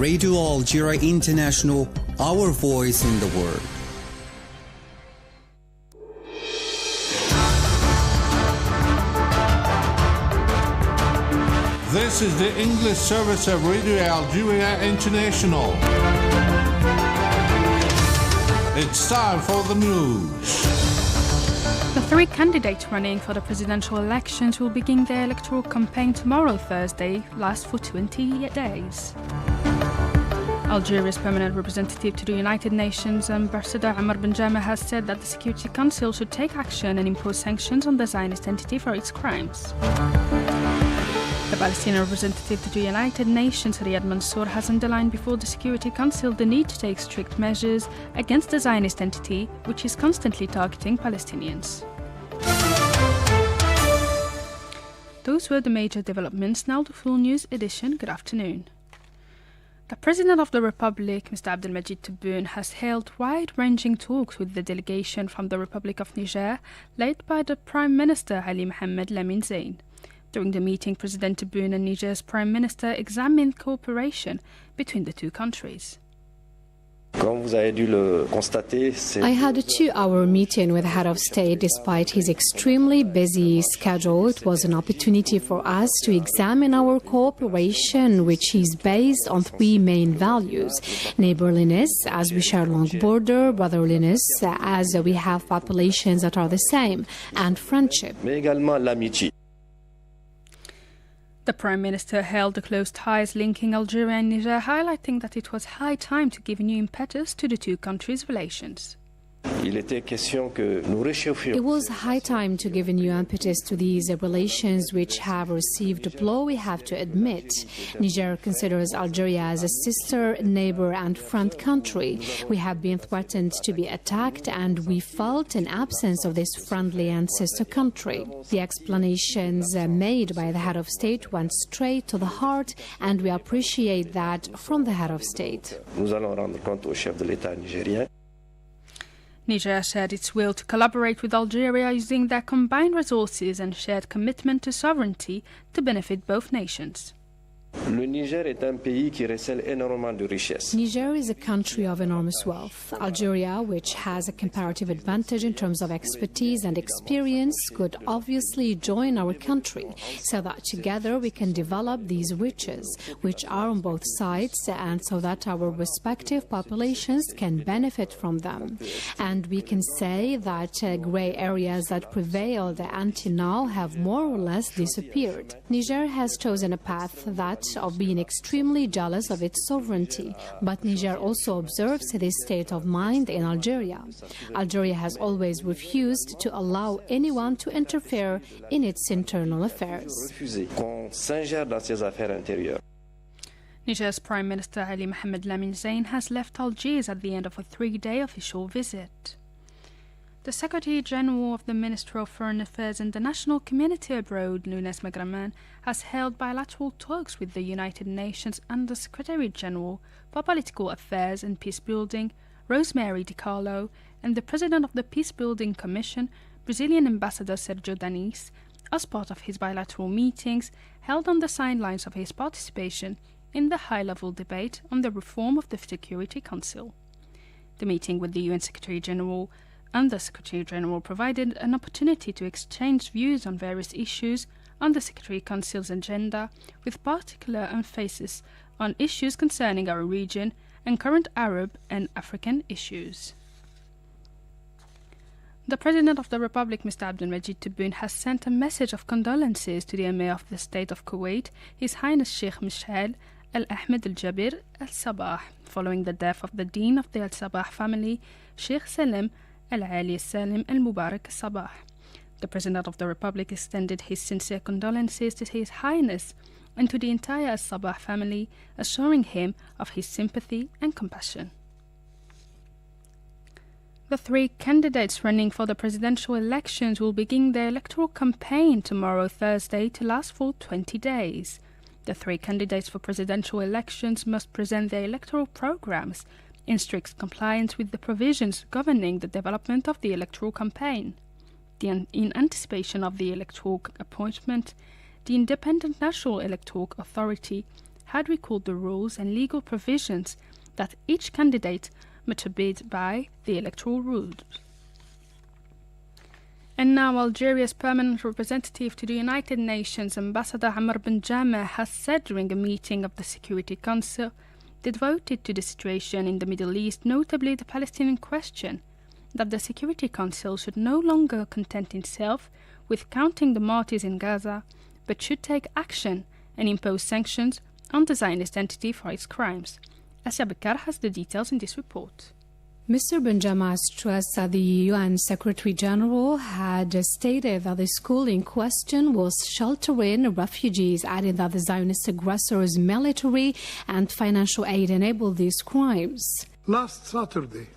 Radio Algeria International, our voice in the world. This is the English service of Radio Algeria International. It's time for the news. The three candidates running for the presidential elections will begin their electoral campaign tomorrow, Thursday, last for 20 days. Algeria's permanent representative to the United Nations, Ambassador Amr Benjama, has said that the Security Council should take action and impose sanctions on the Zionist entity for its crimes. The Palestinian representative to the United Nations, Riyad Mansour, has underlined before the Security Council the need to take strict measures against the Zionist entity, which is constantly targeting Palestinians. Those were the major developments. Now the full news edition. Good afternoon. The President of the Republic, Mr. Abdelmajid Tebboune, has held wide-ranging talks with the delegation from the Republic of Niger, led by the Prime Minister Ali Mohamed Lamine Zein. During the meeting, President Tebboune and Niger's Prime Minister examined cooperation between the two countries. I had a 2-hour meeting with the head of state. Despite his extremely busy schedule, it was an opportunity for us to examine our cooperation, which is based on 3 main values: neighborliness, as we share a long border; brotherliness, as we have populations that are the same; and friendship. The Prime Minister held the close ties linking Algeria and Niger, highlighting that it was high time to give new impetus to the two countries' relations. It was high time to give a new impetus to these relations, which have received a blow, we have to admit. Niger considers Algeria as a sister, neighbor and friend country. We have been threatened to be attacked, and we felt an absence of this friendly and sister country. The explanations made by the head of state went straight to the heart, and we appreciate that from the head of state. Niger said its will to collaborate with Algeria using their combined resources and shared commitment to sovereignty to benefit both nations. Niger is a country of enormous wealth. Algeria, which has a comparative advantage in terms of expertise and experience, could obviously join our country so that together we can develop these riches, which are on both sides, and so that our respective populations can benefit from them. And we can say that grey areas that prevailed until now have more or less disappeared. Niger has chosen a path that of being extremely jealous of its sovereignty, but Niger also observes this state of mind in Algeria. Algeria has always refused to allow anyone to interfere in its internal affairs. Niger's Prime Minister Ali Mohamed Lamine Zein has left Algiers at the end of a 3-day official visit. The Secretary-General of the Ministry of Foreign Affairs and the National Community Abroad, Lounès Magraman, has held bilateral talks with the United Nations Under Secretary-General for Political Affairs and Peacebuilding, Rosemary DiCarlo, and the President of the Peacebuilding Commission, Brazilian Ambassador Sergio Danis, as part of his bilateral meetings held on the sidelines of his participation in the high-level debate on the reform of the Security Council. The meeting with the UN Secretary-General and the Secretary-General provided an opportunity to exchange views on various issues on the Security Council's agenda, with particular emphasis on issues concerning our region and current Arab and African issues. The President of the Republic, Mr. Abdelmajid Tebboune, has sent a message of condolences to the Emir of the State of Kuwait, His Highness Sheikh Mishal Al-Ahmed Al-Jabir Al-Sabah, following the death of the Dean of the Al-Sabah family, Sheikh Salim Al-Ali Salim Al-Mubarak Sabah. The President of the Republic extended his sincere condolences to His Highness and to the entire Al-Sabah family, assuring him of his sympathy and compassion. The 3 candidates running for the presidential elections will begin their electoral campaign tomorrow, Thursday, to last for 20 days. The 3 candidates for presidential elections must present their electoral programs in strict compliance with the provisions governing the development of the electoral campaign. In anticipation of the electoral appointment, the Independent National Electoral Authority had recalled the rules and legal provisions that each candidate must abide by the electoral rules. And now Algeria's permanent representative to the United Nations, Ambassador Amr Benjama, has said during a meeting of the Security Council devoted to the situation in the Middle East, notably the Palestinian question, that the Security Council should no longer content itself with counting the martyrs in Gaza, but should take action and impose sanctions on the Zionist entity for its crimes. Asia Bakar has the details in this report. Mr. Benjama stressed that the UN Secretary General had stated that the school in question was sheltering refugees, adding that the Zionist aggressors' military and financial aid enabled these crimes. Last Saturday,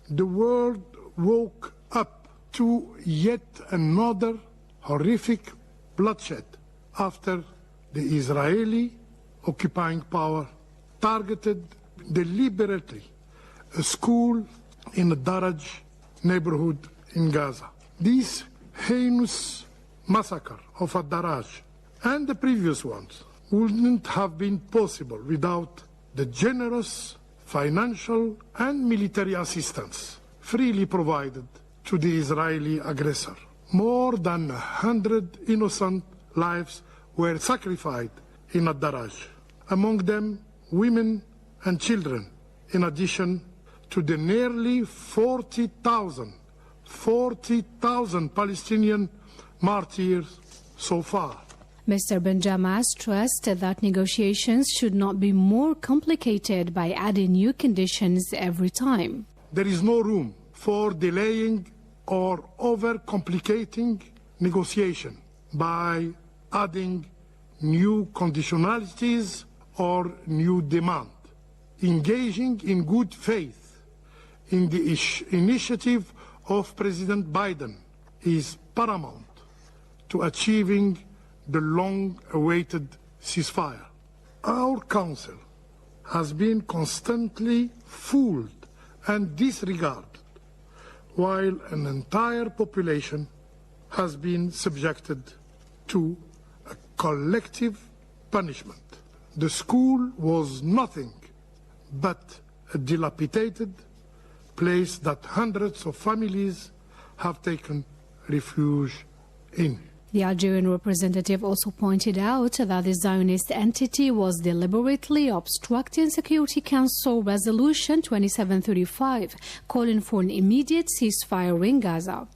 the world woke up to yet another horrific bloodshed after the Israeli occupying power targeted deliberately a school in the Daraj neighborhood in Gaza. This heinous massacre of Daraj and the previous ones wouldn't have been possible without the generous financial and military assistance freely provided to the Israeli aggressor. More than 100 innocent lives were sacrificed in Daraj, among them women and children, in addition to the nearly 40,000 Palestinian martyrs so far. Mr. Benjama stressed that negotiations should not be more complicated by adding new conditions every time. There is no room for delaying or over-complicating negotiation by adding new conditionalities or new demand. Engaging in good faith in the initiative of President Biden is paramount to achieving the long-awaited ceasefire. Our Council has been constantly fooled and disregarded, while an entire population has been subjected to a collective punishment. The school was nothing but a dilapidated place that hundreds of families have taken refuge in. The Algerian representative also pointed out that the Zionist entity was deliberately obstructing Security Council Resolution 2735, calling for an immediate ceasefire in Gaza.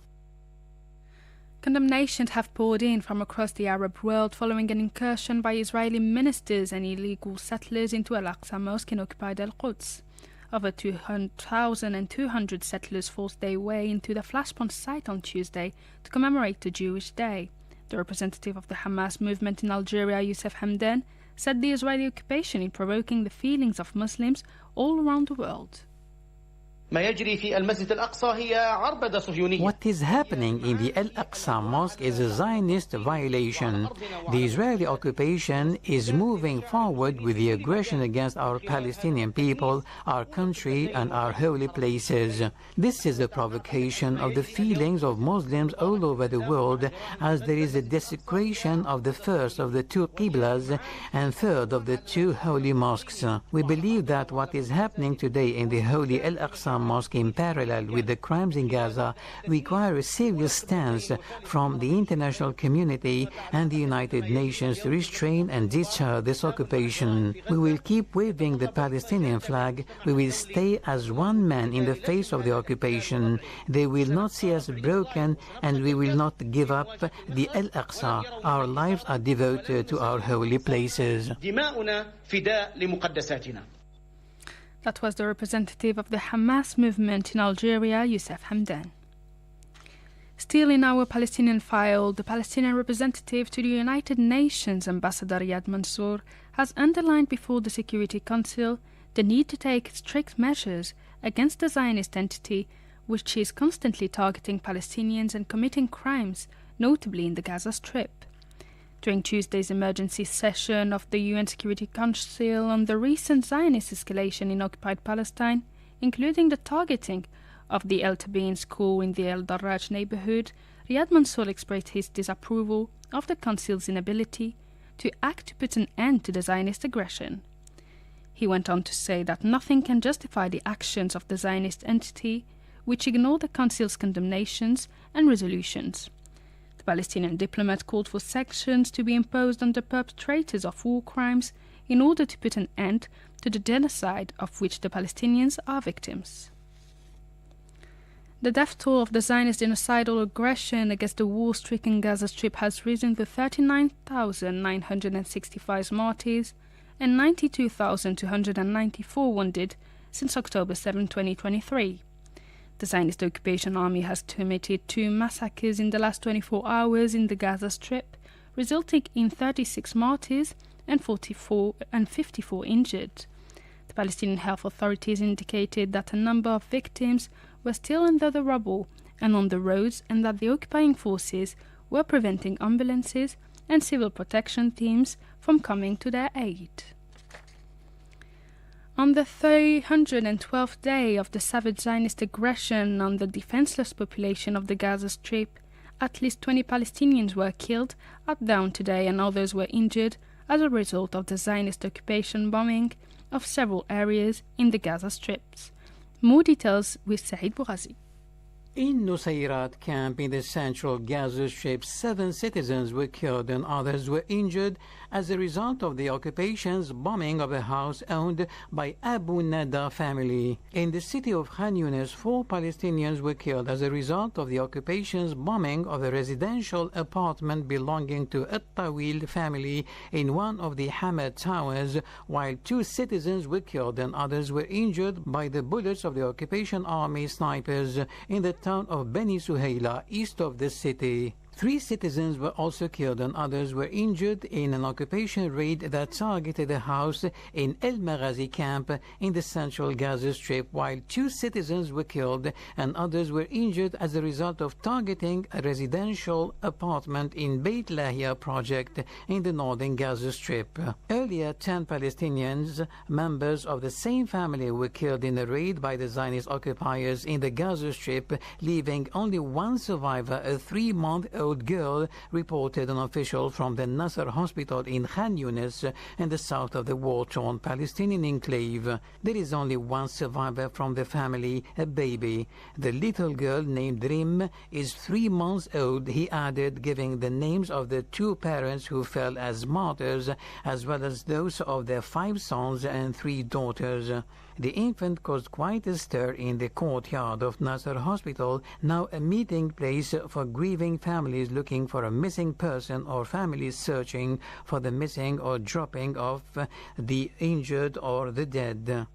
Condemnations have poured in from across the Arab world following an incursion by Israeli ministers and illegal settlers into Al-Aqsa Mosque in occupied Al-Quds. Over 2,200 settlers forced their way into the flashpoint site on Tuesday to commemorate the Jewish Day. The representative of the Hamas movement in Algeria, Youssef Hamdan, said the Israeli occupation is provoking the feelings of Muslims all around the world. What is happening in the Al-Aqsa Mosque is a Zionist violation. The Israeli occupation is moving forward with the aggression against our Palestinian people, our country, and our holy places. This is a provocation of the feelings of Muslims all over the world, as there is a desecration of the first of the two Qiblas and third of the two holy mosques. We believe that what is happening today in the holy Al-Aqsa Mosque, in parallel with the crimes in Gaza, require a serious stance from the international community and the United Nations to restrain and deter this occupation. We will keep waving the Palestinian flag. We will stay as one man in the face of the occupation. They will not see us broken, and we will not give up the Al-Aqsa. Our lives are devoted to our holy places. That was the representative of the Hamas movement in Algeria, Youssef Hamdan. Still in our Palestinian file, the Palestinian representative to the United Nations, Ambassador Riyad Mansour, has underlined before the Security Council the need to take strict measures against the Zionist entity, which is constantly targeting Palestinians and committing crimes, notably in the Gaza Strip. During Tuesday's emergency session of the UN Security Council on the recent Zionist escalation in occupied Palestine, including the targeting of the El Tabeen school in the El Darraj neighborhood, Riyad Mansour expressed his disapproval of the Council's inability to act to put an end to the Zionist aggression. He went on to say that nothing can justify the actions of the Zionist entity, which ignore the Council's condemnations and resolutions. The Palestinian diplomat called for sanctions to be imposed on the perpetrators of war crimes in order to put an end to the genocide of which the Palestinians are victims. The death toll of the Zionist genocidal aggression against the war-stricken Gaza Strip has risen to 39,965 martyrs and 92,294 wounded since October 7, 2023. The Zionist occupation army has committed 2 massacres in the last 24 hours in the Gaza Strip, resulting in 36 martyrs and 54 injured. The Palestinian health authorities indicated that a number of victims were still under the rubble and on the roads, and that the occupying forces were preventing ambulances and civil protection teams from coming to their aid. On the 312th day of the savage Zionist aggression on the defenseless population of the Gaza Strip, at least 20 Palestinians were killed at dawn today and others were injured as a result of the Zionist occupation bombing of several areas in the Gaza Strips. More details with Saïd Bourazi. In Nusayrat camp in the central Gaza Strip, 7 citizens were killed and others were injured as a result of the occupation's bombing of a house owned by Abu Nada family. In the city of Khan Yunis, 4 Palestinians were killed as a result of the occupation's bombing of a residential apartment belonging to At-Tawil family in one of the Hamad towers, while 2 citizens were killed and others were injured by the bullets of the occupation army snipers in the town of Beni Suhaila, east of the city. 3 citizens were also killed and others were injured in an occupation raid that targeted a house in El Maghazi camp in the central Gaza Strip, while 2 citizens were killed and others were injured as a result of targeting a residential apartment in Beit Lahia project in the northern Gaza Strip. Earlier, 10 Palestinians, members of the same family, were killed in a raid by the Zionist occupiers in the Gaza Strip, leaving only 1 survivor, a 3-month-old girl, reported an official from the Nasser hospital in Khan Yunis in the south of the war-torn Palestinian enclave. There is only 1 survivor from the family, a baby. The little girl, named Rim, is 3 months old, he added, giving the names of the 2 parents who fell as martyrs, as well as those of their 5 sons and 3 daughters. The infant caused quite a stir in the courtyard of Nasser Hospital, now a meeting place for grieving families looking for a missing person or families searching for the missing or dropping off the injured or the dead.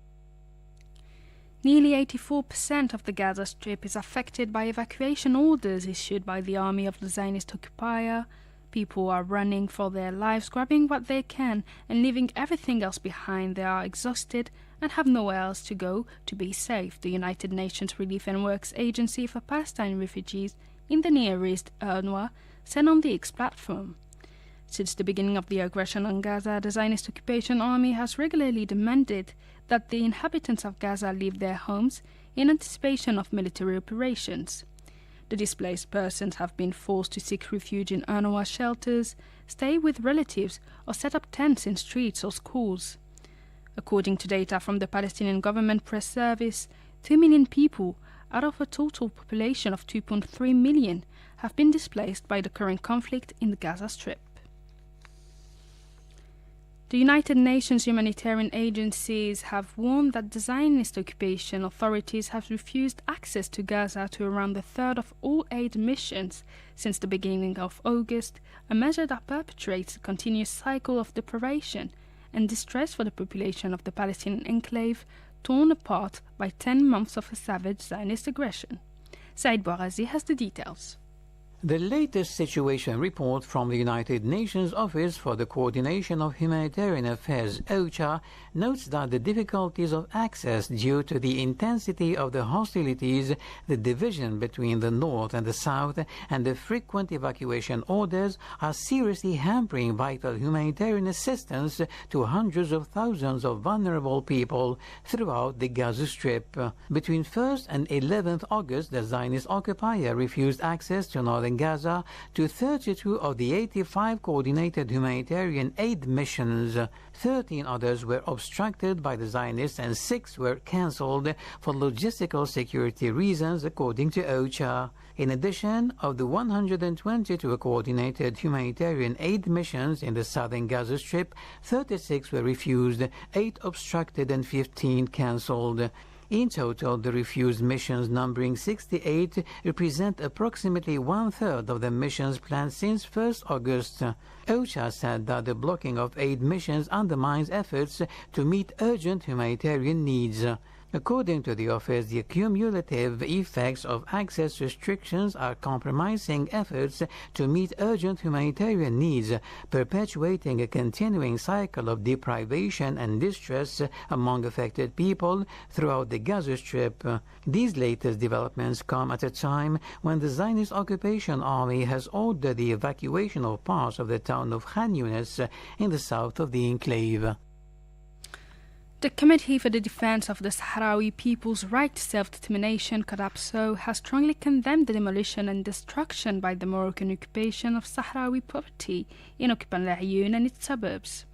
Nearly 84% of the Gaza Strip is affected by evacuation orders issued by the army of the Zionist occupier. People are running for their lives, grabbing what they can and leaving everything else behind. They are exhausted and have nowhere else to go to be safe, the United Nations Relief and Works Agency for Palestine Refugees in the Near East, UNRWA, said on the X platform. Since the beginning of the aggression on Gaza, the Zionist occupation army has regularly demanded that the inhabitants of Gaza leave their homes in anticipation of military operations. The displaced persons have been forced to seek refuge in UNRWA shelters, stay with relatives, or set up tents in streets or schools. According to data from the Palestinian Government Press Service, 2 million people, out of a total population of 2.3 million, have been displaced by the current conflict in the Gaza Strip. The United Nations humanitarian agencies have warned that the Zionist occupation authorities have refused access to Gaza to around a third of all aid missions since the beginning of August, a measure that perpetuates a continuous cycle of deprivation and distress for the population of the Palestinian enclave, torn apart by 10 months of a savage Zionist aggression. Saïd Bourazi has the details. The latest situation report from the United Nations Office for the Coordination of Humanitarian Affairs, OCHA, notes that the difficulties of access due to the intensity of the hostilities, the division between the North and the South, and the frequent evacuation orders are seriously hampering vital humanitarian assistance to hundreds of thousands of vulnerable people throughout the Gaza Strip. Between 1st and 11th August, the Zionist occupier refused access to northern southern Gaza to 32 of the 85 coordinated humanitarian aid missions. 13 others were obstructed by the Zionists and 6 were cancelled for logistical security reasons, according to OCHA. In addition, of the 122 coordinated humanitarian aid missions in the southern Gaza Strip, 36 were refused, 8 obstructed and 15 cancelled. In total, the refused missions, numbering 68, represent approximately one-third of the missions planned since 1st August. OCHA said that the blocking of aid missions undermines efforts to meet urgent humanitarian needs. According to the office, the cumulative effects of access restrictions are compromising efforts to meet urgent humanitarian needs, perpetuating a continuing cycle of deprivation and distress among affected people throughout the Gaza Strip. These latest developments come at a time when the Zionist occupation army has ordered the evacuation of parts of the town of Khan Yunis in the south of the enclave. The Committee for the Defense of the Sahrawi People's Right to Self-Determination, CODAPSO, has strongly condemned the demolition and destruction by the Moroccan occupation of Sahrawi property in Occupant El Ayoun and its suburbs.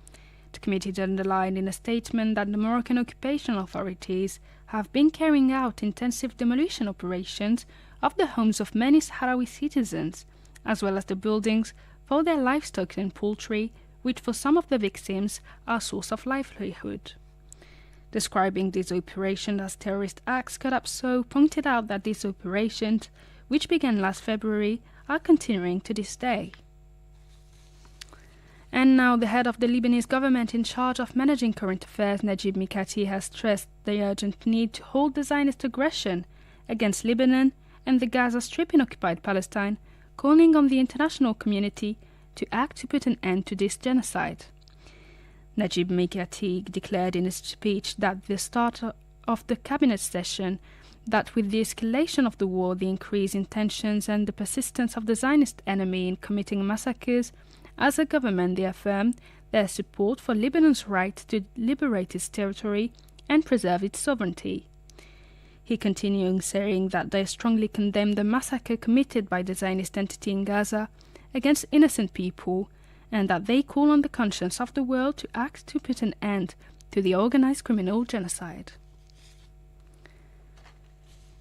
The committee underlined in a statement that the Moroccan occupation authorities have been carrying out intensive demolition operations of the homes of many Sahrawi citizens, as well as the buildings for their livestock and poultry, which for some of the victims are a source of livelihood. Describing these operations as terrorist acts, CODAPSO pointed out that these operations, which began last February, are continuing to this day. And now the head of the Lebanese government in charge of managing current affairs, Najib Mikati, has stressed the urgent need to halt the Zionist aggression against Lebanon and the Gaza Strip in occupied Palestine, calling on the international community to act to put an end to this genocide. Najib Mikati declared in his speech that the start of the cabinet session that with the escalation of the war, the increase in tensions and the persistence of the Zionist enemy in committing massacres, as a government they affirmed their support for Lebanon's right to liberate its territory and preserve its sovereignty. He continued saying that they strongly condemn the massacre committed by the Zionist entity in Gaza against innocent people, and that they call on the conscience of the world to act to put an end to the organized criminal genocide.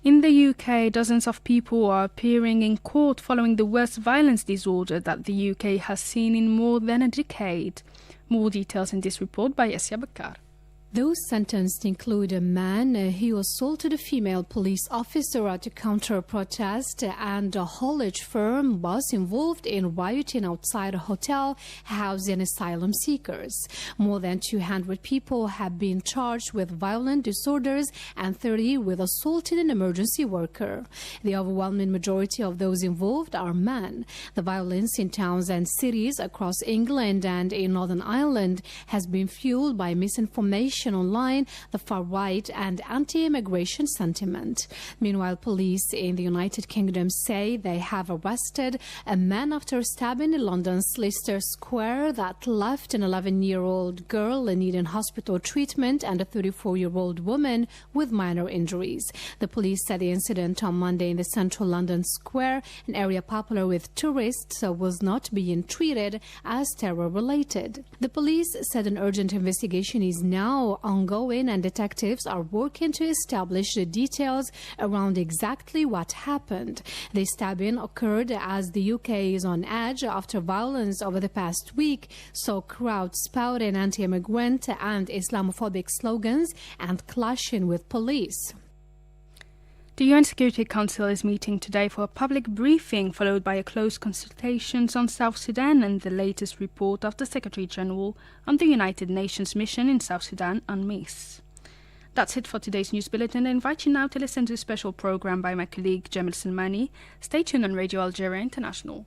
In the UK, dozens of people are appearing in court following the worst violence disorder that the UK has seen in more than a decade. More details in this report by Yassia Bakar. Those sentenced include a man who assaulted a female police officer at a counter-protest, and a haulage firm was involved in rioting outside a hotel housing asylum seekers. More than 200 people have been charged with violent disorders and 30 with assaulting an emergency worker. The overwhelming majority of those involved are men. The violence in towns and cities across England and in Northern Ireland has been fueled by misinformation online, the far right, and anti-immigration sentiment. Meanwhile, police in the United Kingdom say they have arrested a man after stabbing in London's Leicester Square that left an 11-year-old girl needing hospital treatment and a 34-year-old woman with minor injuries. The police said the incident on Monday in the central London Square, an area popular with tourists, was not being treated as terror-related. The police said an urgent investigation is now ongoing and detectives are working to establish the details around exactly what happened. The stabbing occurred as the UK is on edge after violence over the past week saw crowds spouting anti-immigrant and Islamophobic slogans and clashing with police. The UN Security Council is meeting today for a public briefing, followed by a close consultations on South Sudan and the latest report of the Secretary-General on the United Nations mission in South Sudan, UNMISS. That's it for today's news bulletin. I invite you now to listen to a special program by my colleague Jamil Salmani. Stay tuned on Radio Algeria International.